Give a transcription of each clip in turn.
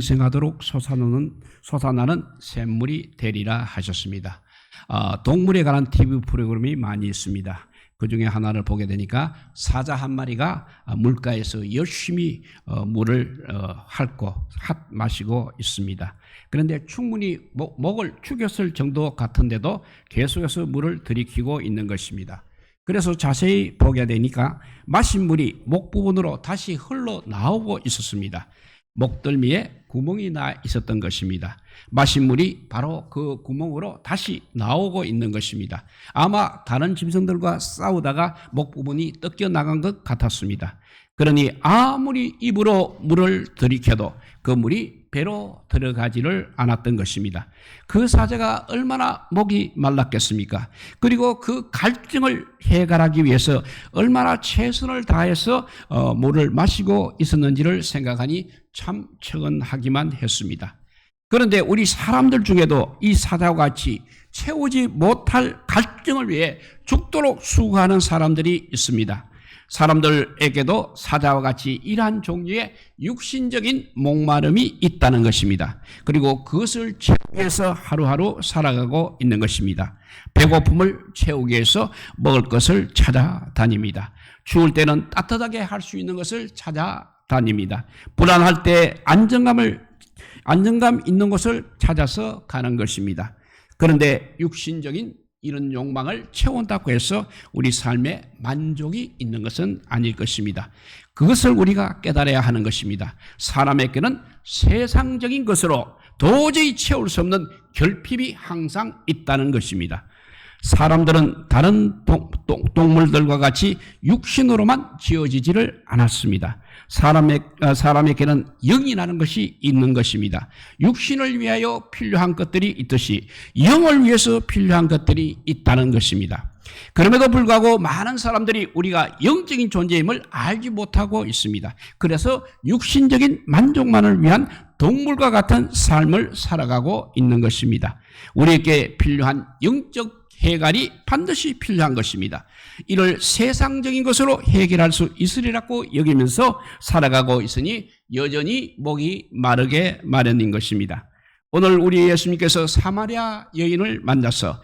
생하도록 솟아나는 샘물이 되리라 하셨습니다. 동물에 관한 TV 프로그램이 많이 있습니다. 그 중에 하나를 보게 되니까 사자 한 마리가 물가에서 열심히 물을 마시고 있습니다. 그런데 충분히 목을 축였을 정도 같은데도 계속해서 물을 들이키고 있는 것입니다. 그래서 자세히 보게 되니까 마신 물이 목 부분으로 다시 흘러나오고 있었습니다. 목덜미에 구멍이 나 있었던 것입니다. 마신 물이 바로 그 구멍으로 다시 나오고 있는 것입니다. 아마 다른 짐승들과 싸우다가 목 부분이 뜯겨 나간 것 같았습니다. 그러니 아무리 입으로 물을 들이켜도 그 물이 배로 들어가지를 않았던 것입니다. 그 사자가 얼마나 목이 말랐겠습니까? 그리고 그 갈증을 해결하기 위해서 얼마나 최선을 다해서 물을 마시고 있었는지를 생각하니 참 측은하기만 했습니다. 그런데 우리 사람들 중에도 이 사자와 같이 채우지 못할 갈증을 위해 죽도록 수고하는 사람들이 있습니다. 사람들에게도 사자와 같이 이러한 종류의 육신적인 목마름이 있다는 것입니다. 그리고 그것을 채우기 위해서 하루하루 살아가고 있는 것입니다. 배고픔을 채우기 위해서 먹을 것을 찾아다닙니다. 추울 때는 따뜻하게 할 수 있는 것을 찾아다닙니다. 불안할 때 안정감 있는 곳을 찾아서 가는 것입니다. 그런데 육신적인 이런 욕망을 채운다고 해서 우리 삶에 만족이 있는 것은 아닐 것입니다. 그것을 우리가 깨달아야 하는 것입니다. 사람에게는 세상적인 것으로 도저히 채울 수 없는 결핍이 항상 있다는 것입니다. 사람들은 다른 동물들과 같이 육신으로만 지어지지를 않았습니다. 사람에게는 영이라는 것이 있는 것입니다. 육신을 위하여 필요한 것들이 있듯이 영을 위해서 필요한 것들이 있다는 것입니다. 그럼에도 불구하고 많은 사람들이 우리가 영적인 존재임을 알지 못하고 있습니다. 그래서 육신적인 만족만을 위한 동물과 같은 삶을 살아가고 있는 것입니다. 우리에게 필요한 영적 해결이 반드시 필요한 것입니다. 이를 세상적인 것으로 해결할 수 있으리라고 여기면서 살아가고 있으니 여전히 목이 마르게 마련인 것입니다. 오늘 우리 예수님께서 사마리아 여인을 만나서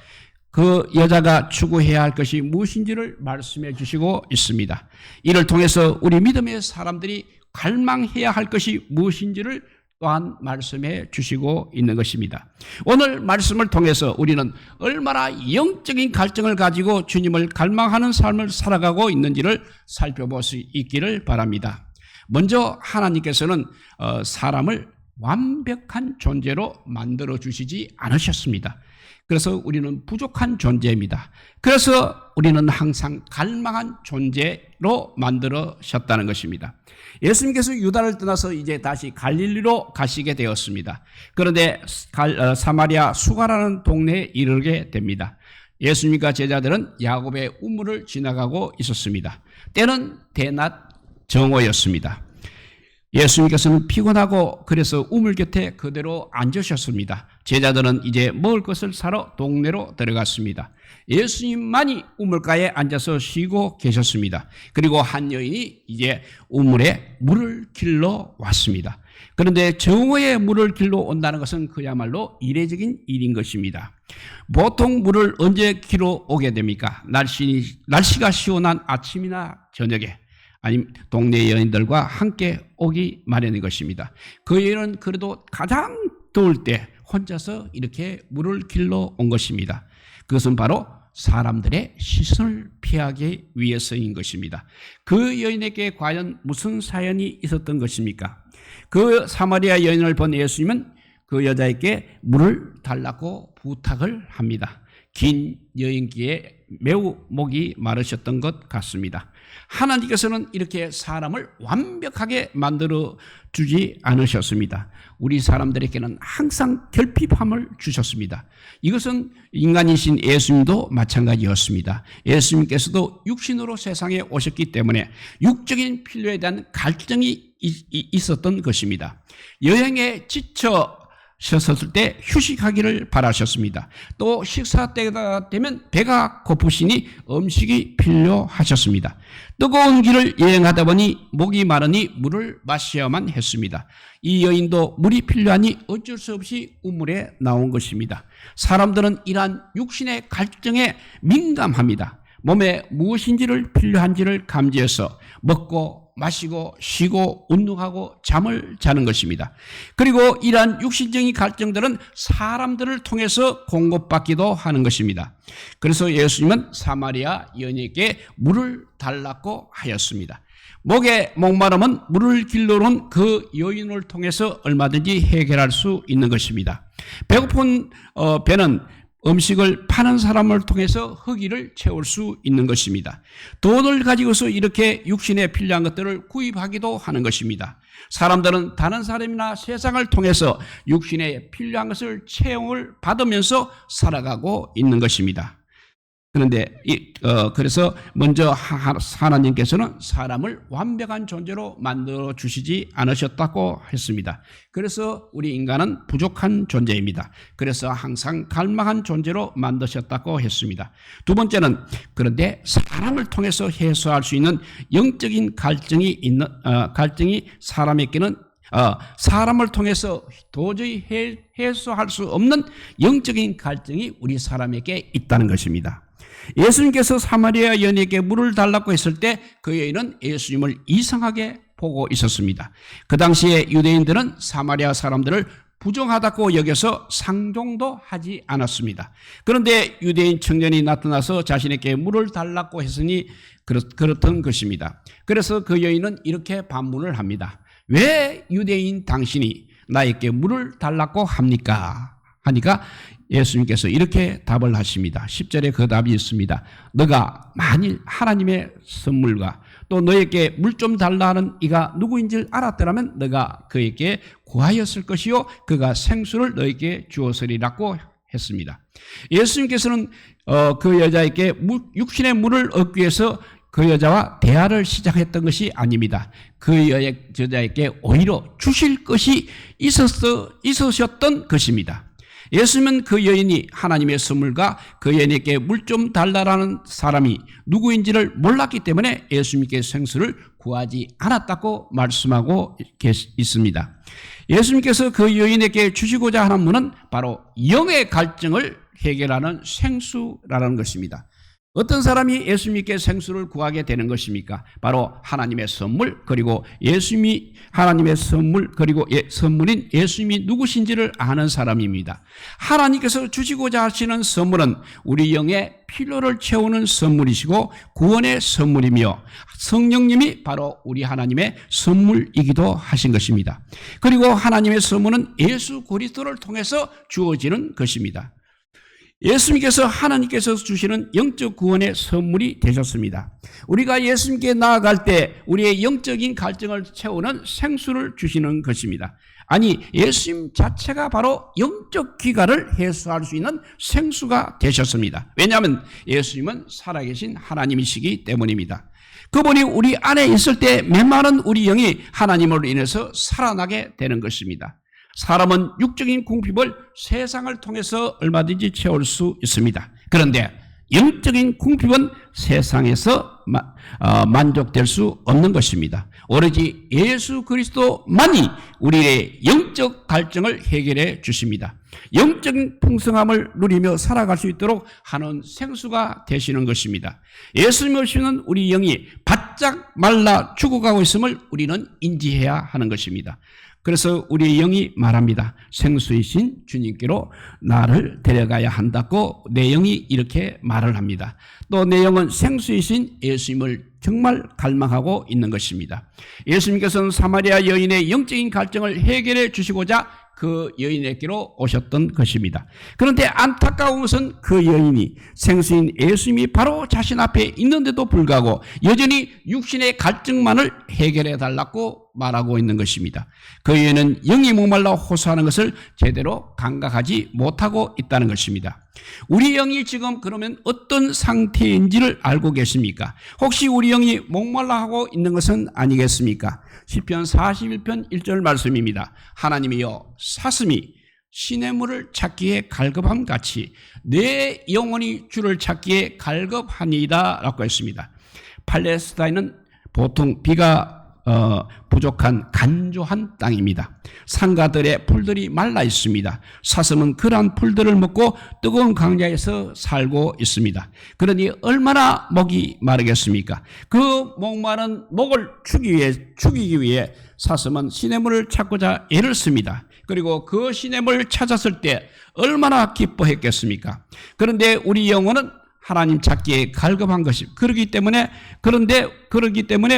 그 여자가 추구해야 할 것이 무엇인지를 말씀해 주시고 있습니다. 이를 통해서 우리 믿음의 사람들이 갈망해야 할 것이 무엇인지를 또한 말씀해 주시고 있는 것입니다. 오늘 말씀을 통해서 우리는 얼마나 영적인 갈증을 가지고 주님을 갈망하는 삶을 살아가고 있는지를 살펴볼 수 있기를 바랍니다. 먼저 하나님께서는 사람을 완벽한 존재로 만들어 주시지 않으셨습니다. 그래서 우리는 부족한 존재입니다. 그래서 우리는 항상 갈망한 존재로 만들어졌다는 것입니다. 예수님께서 유다를 떠나서 이제 다시 갈릴리로 가시게 되었습니다. 그런데 사마리아 수가라는 동네에 이르게 됩니다. 예수님과 제자들은 야곱의 우물을 지나가고 있었습니다. 때는 대낮 정오였습니다. 예수님께서는 피곤하고 그래서 우물 곁에 그대로 앉으셨습니다. 제자들은 이제 먹을 것을 사러 동네로 들어갔습니다. 예수님만이 우물가에 앉아서 쉬고 계셨습니다. 그리고 한 여인이 이제 우물에 물을 길러 왔습니다. 그런데 정오에 물을 길러 온다는 것은 그야말로 이례적인 일인 것입니다. 보통 물을 언제 길러 오게 됩니까? 날씨가 시원한 아침이나 저녁에 아니면 동네 여인들과 함께 오기 마련인 것입니다. 그 여인은 그래도 가장 더울 때 혼자서 이렇게 물을 길러 온 것입니다. 그것은 바로 사람들의 시선을 피하기 위해서인 것입니다. 그 여인에게 과연 무슨 사연이 있었던 것입니까? 그 사마리아 여인을 본 예수님은 그 여자에게 물을 달라고 부탁을 합니다. 긴 여인기에 매우 목이 마르셨던 것 같습니다. 하나님께서는 이렇게 사람을 완벽하게 만들어 주지 않으셨습니다. 우리 사람들에게는 항상 결핍함을 주셨습니다. 이것은 인간이신 예수님도 마찬가지였습니다. 예수님께서도 육신으로 세상에 오셨기 때문에 육적인 필요에 대한 갈증이 있었던 것입니다. 여행에 지쳐 쉬었을 때 휴식하기를 바라셨습니다. 또 식사 때가 되면 배가 고프시니 음식이 필요하셨습니다. 뜨거운 길을 여행하다 보니 목이 마르니 물을 마셔야만 했습니다. 이 여인도 물이 필요하니 어쩔 수 없이 우물에 나온 것입니다. 사람들은 이러한 육신의 갈증에 민감합니다. 몸에 무엇인지를 필요한지를 감지해서 먹고 마시고 쉬고 운동하고 잠을 자는 것입니다. 그리고 이러한 육신적인 갈증들은 사람들을 통해서 공급받기도 하는 것입니다. 그래서 예수님은 사마리아 여인에게 물을 달라고 하였습니다. 목에 목마름은 물을 길러온 그 여인을 통해서 얼마든지 해결할 수 있는 것입니다. 배고픈 배는 음식을 파는 사람을 통해서 허기를 채울 수 있는 것입니다. 돈을 가지고서 이렇게 육신에 필요한 것들을 구입하기도 하는 것입니다. 사람들은 다른 사람이나 세상을 통해서 육신에 필요한 것을 채용을 받으면서 살아가고 있는 것입니다. 그런데 그래서 먼저 하나님께서는 사람을 완벽한 존재로 만들어 주시지 않으셨다고 했습니다. 그래서 우리 인간은 부족한 존재입니다. 그래서 항상 갈망한 존재로 만드셨다고 했습니다. 두 번째는 그런데 사람을 통해서 해소할 수 있는 영적인 갈증이 사람에게는 사람을 통해서 도저히 해소할 수 없는 영적인 갈증이 우리 사람에게 있다는 것입니다. 예수님께서 사마리아 여인에게 물을 달라고 했을 때 그 여인은 예수님을 이상하게 보고 있었습니다. 그 당시에 유대인들은 사마리아 사람들을 부정하다고 여겨서 상종도 하지 않았습니다. 그런데 유대인 청년이 나타나서 자신에게 물을 달라고 했으니 그렇던 것입니다. 그래서 그 여인은 이렇게 반문을 합니다. 왜 유대인 당신이 나에게 물을 달라고 합니까? 하니까 예수님께서 이렇게 답을 하십니다. 10절에 그 답이 있습니다. 너가 만일 하나님의 선물과 또 너에게 물 좀 달라 하는 이가 누구인지를 알았더라면 너가 그에게 구하였을 것이요 그가 생수를 너에게 주었으리라고 했습니다. 예수님께서는 그 여자에게 육신의 물을 얻기 위해서 그 여자와 대화를 시작했던 것이 아닙니다. 그 여자에게 오히려 주실 것이 있으셨던 것입니다. 예수님은 그 여인이 하나님의 선물과 그 여인에게 물 좀 달라라는 사람이 누구인지를 몰랐기 때문에 예수님께 생수를 구하지 않았다고 말씀하고 있습니다. 예수님께서 그 여인에게 주시고자 하는 분은 바로 영의 갈증을 해결하는 생수라는 것입니다. 어떤 사람이 예수님께 생수를 구하게 되는 것입니까? 바로 하나님의 선물 그리고 예수님이 하나님의 선물 그리고 선물인 예수님이 누구신지를 아는 사람입니다. 하나님께서 주시고자 하시는 선물은 우리 영의 필요를 채우는 선물이시고 구원의 선물이며 성령님이 바로 우리 하나님의 선물이기도 하신 것입니다. 그리고 하나님의 선물은 예수 그리스도를 통해서 주어지는 것입니다. 예수님께서 하나님께서 주시는 영적 구원의 선물이 되셨습니다. 우리가 예수님께 나아갈 때 우리의 영적인 갈증을 채우는 생수를 주시는 것입니다. 아니 예수님 자체가 바로 영적 귀가를 해소할 수 있는 생수가 되셨습니다. 왜냐하면 예수님은 살아계신 하나님이시기 때문입니다. 그분이 우리 안에 있을 때 메마른 우리 영이 하나님으로 인해서 살아나게 되는 것입니다. 사람은 육적인 궁핍을 세상을 통해서 얼마든지 채울 수 있습니다. 그런데 영적인 궁핍은 세상에서 만족될 수 없는 것입니다. 오로지 예수 그리스도만이 우리의 영적 갈증을 해결해 주십니다. 영적인 풍성함을 누리며 살아갈 수 있도록 하는 생수가 되시는 것입니다. 예수님 없이는 우리 영이 바짝 말라 죽어가고 있음을 우리는 인지해야 하는 것입니다. 그래서 우리 영이 말합니다. 생수이신 주님께로 나를 데려가야 한다고 내 영이 이렇게 말을 합니다. 또 내 영은 생수이신 예수님을 정말 갈망하고 있는 것입니다. 예수님께서는 사마리아 여인의 영적인 갈증을 해결해 주시고자 그 여인에게로 오셨던 것입니다. 그런데 안타까운 것은 그 여인이 생수인 예수님이 바로 자신 앞에 있는데도 불구하고 여전히 육신의 갈증만을 해결해 달라고 말하고 있는 것입니다. 그 여인은 영이 목말라 호소하는 것을 제대로 감각하지 못하고 있다는 것입니다. 우리 영이 지금 그러면 어떤 상태인지를 알고 계십니까? 혹시 우리 영이 목말라 하고 있는 것은 아니겠습니까? 시편 41편 1절 말씀입니다. 하나님이여 사슴이 시냇물을 찾기에 갈급함 같이 내 영혼이 주를 찾기에 갈급하니이다 라고 했습니다. 팔레스타인은 보통 비가 부족한 간조한 땅입니다. 상가들의 풀들이 말라 있습니다. 사슴은 그러한 풀들을 먹고 뜨거운 광야에서 살고 있습니다. 그러니 얼마나 목이 마르겠습니까? 그 목마른 목을 죽이기 위해 사슴은 시냇물을 찾고자 애를 씁니다. 그리고 그 시냇물을 찾았을 때 얼마나 기뻐했겠습니까? 그런데 우리 영혼은 하나님 찾기에 갈급한 것입니다. 그러기 때문에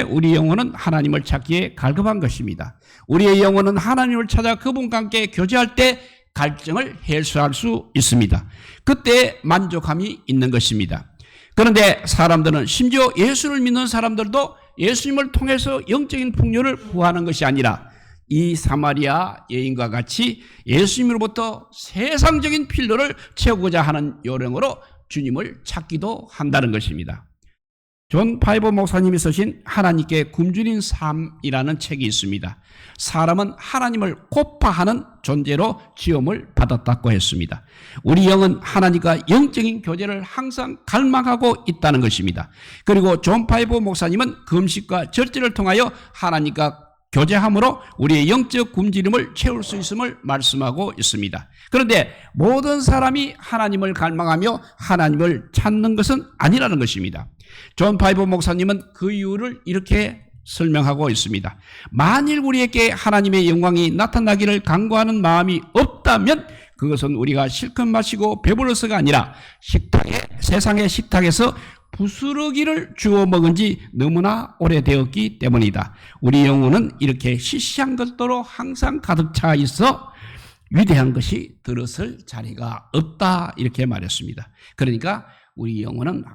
우리 영혼은 하나님을 찾기에 갈급한 것입니다. 우리의 영혼은 하나님을 찾아 그분과 함께 교제할 때 갈증을 해소할 수 있습니다. 그때 만족함이 있는 것입니다. 그런데 사람들은 심지어 예수를 믿는 사람들도 예수님을 통해서 영적인 풍요를 구하는 것이 아니라 이 사마리아 여인과 같이 예수님으로부터 세상적인 필요를 채우고자 하는 요령으로 주님을 찾기도 한다는 것입니다. 존 파이버 목사님이 쓰신 하나님께 굶주린 삶이라는 책이 있습니다. 사람은 하나님을 고파하는 존재로 지음을 받았다고 했습니다. 우리 영은 하나님과 영적인 교제를 항상 갈망하고 있다는 것입니다. 그리고 존 파이버 목사님은 금식과 절제를 통하여 하나님과 교제함으로 우리의 영적 굶주림을 채울 수 있음을 말씀하고 있습니다. 그런데 모든 사람이 하나님을 갈망하며 하나님을 찾는 것은 아니라는 것입니다. 존 파이버 목사님은 그 이유를 이렇게 설명하고 있습니다. 만일 우리에게 하나님의 영광이 나타나기를 간구하는 마음이 없다면 그것은 우리가 실컷 마시고 배불러서가 아니라 세상의 식탁에서 부스러기를 주워 먹은 지 너무나 오래되었기 때문이다. 우리 영혼은 이렇게 시시한 것들로 항상 가득 차 있어 위대한 것이 들었을 자리가 없다 이렇게 말했습니다. 그러니까 우리 영혼은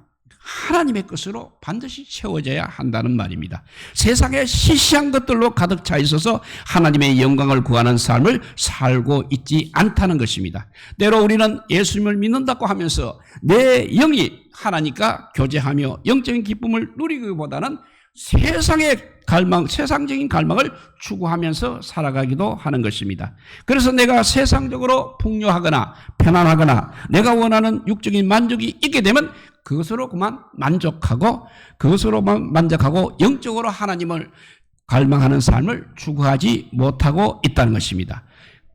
하나님의 것으로 반드시 채워져야 한다는 말입니다. 세상에 시시한 것들로 가득 차 있어서 하나님의 영광을 구하는 삶을 살고 있지 않다는 것입니다. 때로 우리는 예수님을 믿는다고 하면서 내 영이 하나님과 교제하며 영적인 기쁨을 누리기보다는 세상적인 갈망을 추구하면서 살아가기도 하는 것입니다. 그래서 내가 세상적으로 풍요하거나 편안하거나 내가 원하는 육적인 만족이 있게 되면 그것으로만 만족하고 영적으로 하나님을 갈망하는 삶을 추구하지 못하고 있다는 것입니다.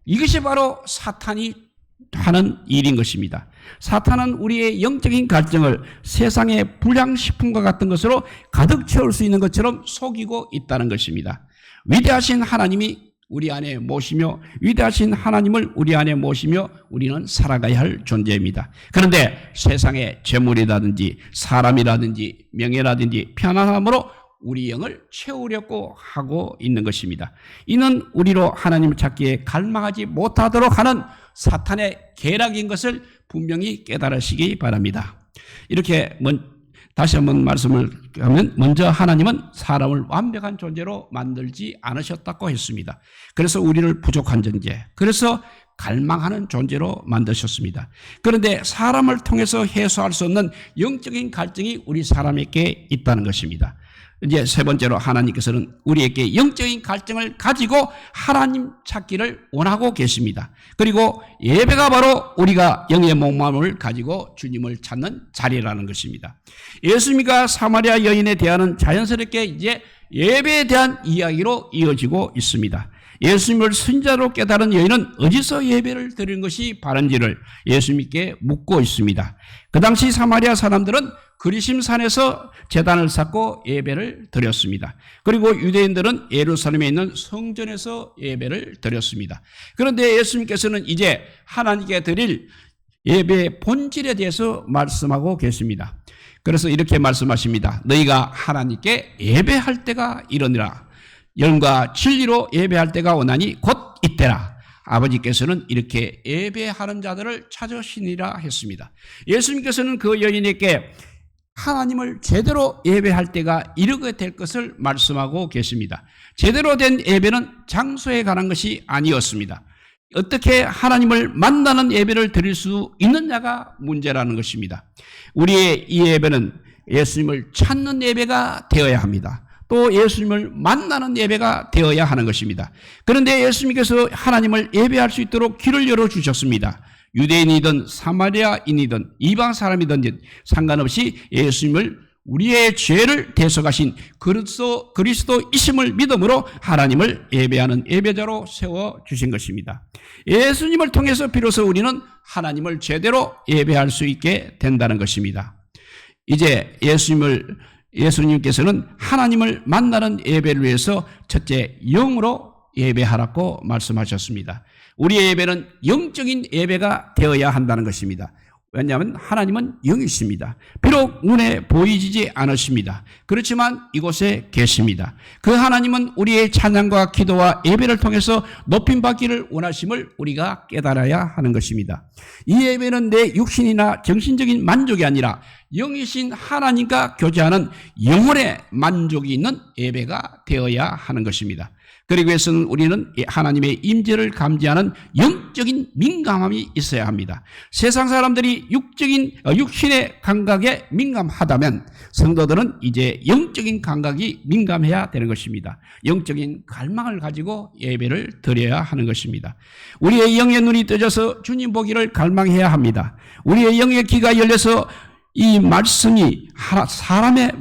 이것이 바로 사탄이 하는 일인 것입니다. 사탄은 우리의 영적인 갈증을 세상의 불량식품과 같은 것으로 가득 채울 수 있는 것처럼 속이고 있다는 것입니다. 위대하신 하나님이 우리 안에 모시며 위대하신 하나님을 우리 안에 모시며 우리는 살아가야 할 존재입니다. 그런데 세상의 재물이라든지 사람이라든지 명예라든지 편안함으로 우리 영을 채우려고 하고 있는 것입니다. 이는 우리로 하나님을 찾기에 갈망하지 못하도록 하는 사탄의 계략인 것을 분명히 깨달으시기 바랍니다. 이렇게 다시 한번 말씀을 하면 먼저 하나님은 사람을 완벽한 존재로 만들지 않으셨다고 했습니다. 그래서 우리를 부족한 존재, 그래서 갈망하는 존재로 만드셨습니다. 그런데 사람을 통해서 해소할 수 없는 영적인 갈증이 우리 사람에게 있다는 것입니다. 이제 세 번째로 하나님께서는 우리에게 영적인 갈증을 가지고 하나님 찾기를 원하고 계십니다. 그리고 예배가 바로 우리가 영의 목마름을 가지고 주님을 찾는 자리라는 것입니다. 예수님과 사마리아 여인에 대하는 자연스럽게 이제 예배에 대한 이야기로 이어지고 있습니다. 예수님을 선지자로 깨달은 여인은 어디서 예배를 드리는 것이 바른지를 예수님께 묻고 있습니다. 그 당시 사마리아 사람들은 그리심산에서 제단을 쌓고 예배를 드렸습니다. 그리고 유대인들은 예루살렘에 있는 성전에서 예배를 드렸습니다. 그런데 예수님께서는 이제 하나님께 드릴 예배의 본질에 대해서 말씀하고 계십니다. 그래서 이렇게 말씀하십니다. 너희가 하나님께 예배할 때가 이러니라. 영과 진리로 예배할 때가 오나니 곧 이때라. 아버지께서는 이렇게 예배하는 자들을 찾으시니라 했습니다. 예수님께서는 그 여인에게 하나님을 제대로 예배할 때가 이르게 될 것을 말씀하고 계십니다. 제대로 된 예배는 장소에 관한 것이 아니었습니다. 어떻게 하나님을 만나는 예배를 드릴 수 있느냐가 문제라는 것입니다. 우리의 이 예배는 예수님을 찾는 예배가 되어야 합니다. 또 예수님을 만나는 예배가 되어야 하는 것입니다. 그런데 예수님께서 하나님을 예배할 수 있도록 길을 열어주셨습니다. 유대인이든 사마리아인이든 이방 사람이든 상관없이 예수님을 우리의 죄를 대속하신 그리스도이심을 믿음으로 하나님을 예배하는 예배자로 세워주신 것입니다. 예수님을 통해서 비로소 우리는 하나님을 제대로 예배할 수 있게 된다는 것입니다. 이제 예수님께서는 하나님을 만나는 예배를 위해서 첫째 영으로 예배하라고 말씀하셨습니다. 우리의 예배는 영적인 예배가 되어야 한다는 것입니다. 왜냐하면 하나님은 영이십니다. 비록 눈에 보이지 않으십니다. 그렇지만 이곳에 계십니다. 그 하나님은 우리의 찬양과 기도와 예배를 통해서 높임받기를 원하심을 우리가 깨달아야 하는 것입니다. 이 예배는 내 육신이나 정신적인 만족이 아니라 영이신 하나님과 교제하는 영혼의 만족이 있는 예배가 되어야 하는 것입니다. 그러기 위해서는 우리는 하나님의 임재를 감지하는 영적인 민감함이 있어야 합니다. 세상 사람들이 육신의 감각에 민감하다면 성도들은 이제 영적인 감각이 민감해야 되는 것입니다. 영적인 갈망을 가지고 예배를 드려야 하는 것입니다. 우리의 영의 눈이 떠져서 주님 보기를 갈망해야 합니다. 우리의 영의 귀가 열려서 이 말씀이 사람의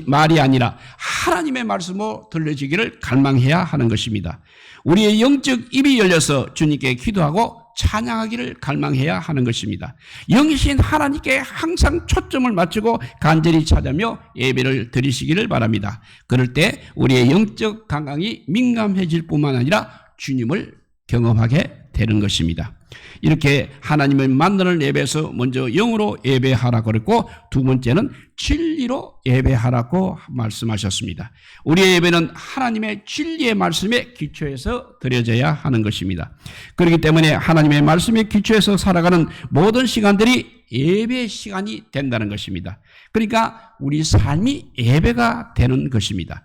말이 아니라 하나님의 말씀으로 들려지기를 갈망해야 하는 것입니다. 우리의 영적 입이 열려서 주님께 기도하고 찬양하기를 갈망해야 하는 것입니다. 영이신 하나님께 항상 초점을 맞추고 간절히 찾으며 예배를 드리시기를 바랍니다. 그럴 때 우리의 영적 감각이 민감해질 뿐만 아니라 주님을 경험하게 되는 것입니다. 이렇게 하나님을 만나는 예배에서 먼저 영으로 예배하라고 그랬고 두 번째는 진리로 예배하라고 말씀하셨습니다. 우리의 예배는 하나님의 진리의 말씀에 기초해서 드려져야 하는 것입니다. 그렇기 때문에 하나님의 말씀에 기초해서 살아가는 모든 시간들이 예배의 시간이 된다는 것입니다. 그러니까 우리 삶이 예배가 되는 것입니다.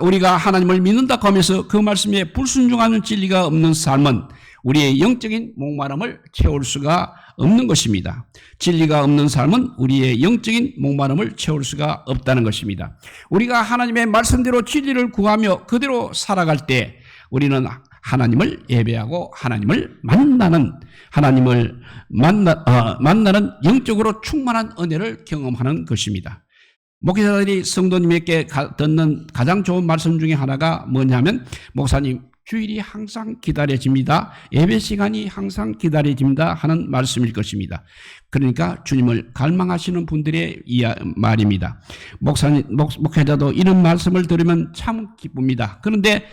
우리가 하나님을 믿는다고 하면서 그 말씀에 불순종하는 진리가 없는 삶은 우리의 영적인 목마름을 채울 수가 없는 것입니다. 진리가 없는 삶은 우리의 영적인 목마름을 채울 수가 없다는 것입니다. 우리가 하나님의 말씀대로 진리를 구하며 그대로 살아갈 때 우리는 하나님을 예배하고 하나님을 만나는 영적으로 충만한 은혜를 경험하는 것입니다. 목회자들이 성도님에게 듣는 가장 좋은 말씀 중에 하나가 뭐냐면 목사님 주일이 항상 기다려집니다. 예배 시간이 항상 기다려집니다 하는 말씀일 것입니다. 그러니까 주님을 갈망하시는 분들의 말입니다. 목회자도 이런 말씀을 들으면 참 기쁩니다. 그런데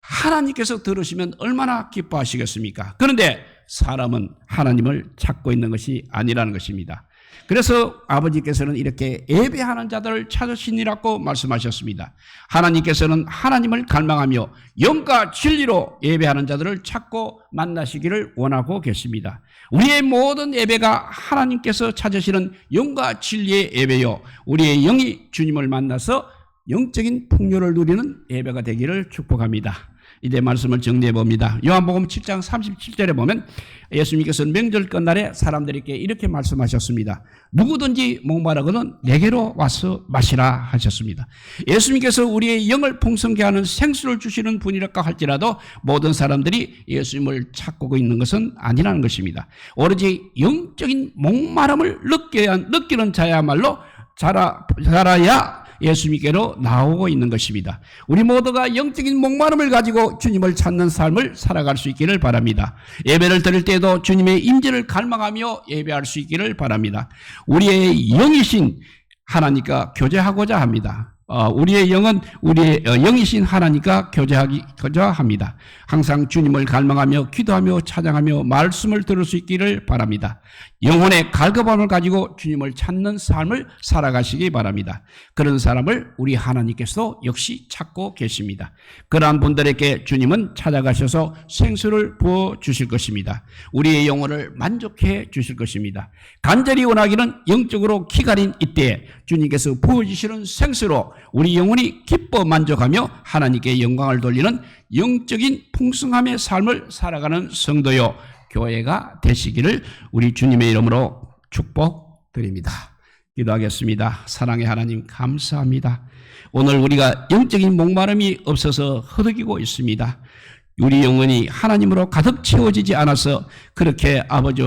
하나님께서 들으시면 얼마나 기뻐하시겠습니까? 그런데 사람은 하나님을 찾고 있는 것이 아니라는 것입니다. 그래서 아버지께서는 이렇게 예배하는 자들을 찾으시니라고 말씀하셨습니다. 하나님께서는 하나님을 갈망하며 영과 진리로 예배하는 자들을 찾고 만나시기를 원하고 계십니다. 우리의 모든 예배가 하나님께서 찾으시는 영과 진리의 예배요, 우리의 영이 주님을 만나서 영적인 풍요를 누리는 예배가 되기를 축복합니다. 이제 말씀을 정리해 봅니다. 요한복음 7장 37절에 보면 예수님께서는 명절 끝날에 사람들에게 이렇게 말씀하셨습니다. 누구든지 목마르거든 내게로 와서 마시라 하셨습니다. 예수님께서 우리의 영을 풍성케 하는 생수를 주시는 분이랄까 할지라도 모든 사람들이 예수님을 찾고 있는 것은 아니라는 것입니다. 오로지 영적인 목마름을 느끼는 자야말로 자라야 예수님께로 나오고 있는 것입니다. 우리 모두가 영적인 목마름을 가지고 주님을 찾는 삶을 살아갈 수 있기를 바랍니다. 예배를 드릴 때도 주님의 임재를 갈망하며 예배할 수 있기를 바랍니다. 우리의 영이신 하나님과 교제하고자 합니다. 우리의 영은 우리의 영이신 하나님과 교제합니다. 항상 주님을 갈망하며 기도하며 찬양하며 말씀을 들을 수 있기를 바랍니다. 영혼의 갈급함을 가지고 주님을 찾는 삶을 살아가시기 바랍니다. 그런 사람을 우리 하나님께서 역시 찾고 계십니다. 그러한 분들에게 주님은 찾아가셔서 생수를 부어주실 것입니다. 우리의 영혼을 만족해 주실 것입니다. 간절히 원하기는 영적으로 기갈인 이때에 주님께서 부어주시는 생수로 우리 영혼이 기뻐 만족하며 하나님께 영광을 돌리는 영적인 풍성함의 삶을 살아가는 성도요 교회가 되시기를 우리 주님의 이름으로 축복드립니다. 기도하겠습니다. 사랑의 하나님 감사합니다. 오늘 우리가 영적인 목마름이 없어서 허덕이고 있습니다. 우리 영혼이 하나님으로 가득 채워지지 않아서 그렇게 아버지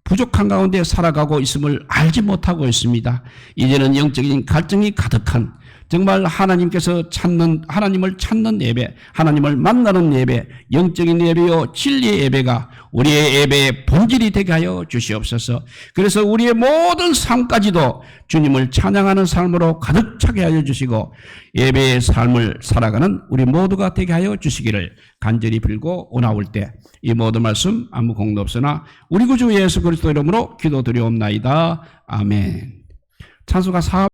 부족한 가운데 살아가고 있음을 알지 못하고 있습니다. 이제는 영적인 갈증이 가득한 정말 하나님께서 하나님을 찾는 예배, 하나님을 만나는 예배, 영적인 예배요 진리의 예배가 우리의 예배의 본질이 되게 하여 주시옵소서. 그래서 우리의 모든 삶까지도 주님을 찬양하는 삶으로 가득 차게 하여 주시고 예배의 삶을 살아가는 우리 모두가 되게 하여 주시기를 간절히 빌고 오나올 때 이 모든 말씀 아무 공도 없으나 우리 구주 예수 그리스도 이름으로 기도드리옵나이다. 아멘. 찬송가 4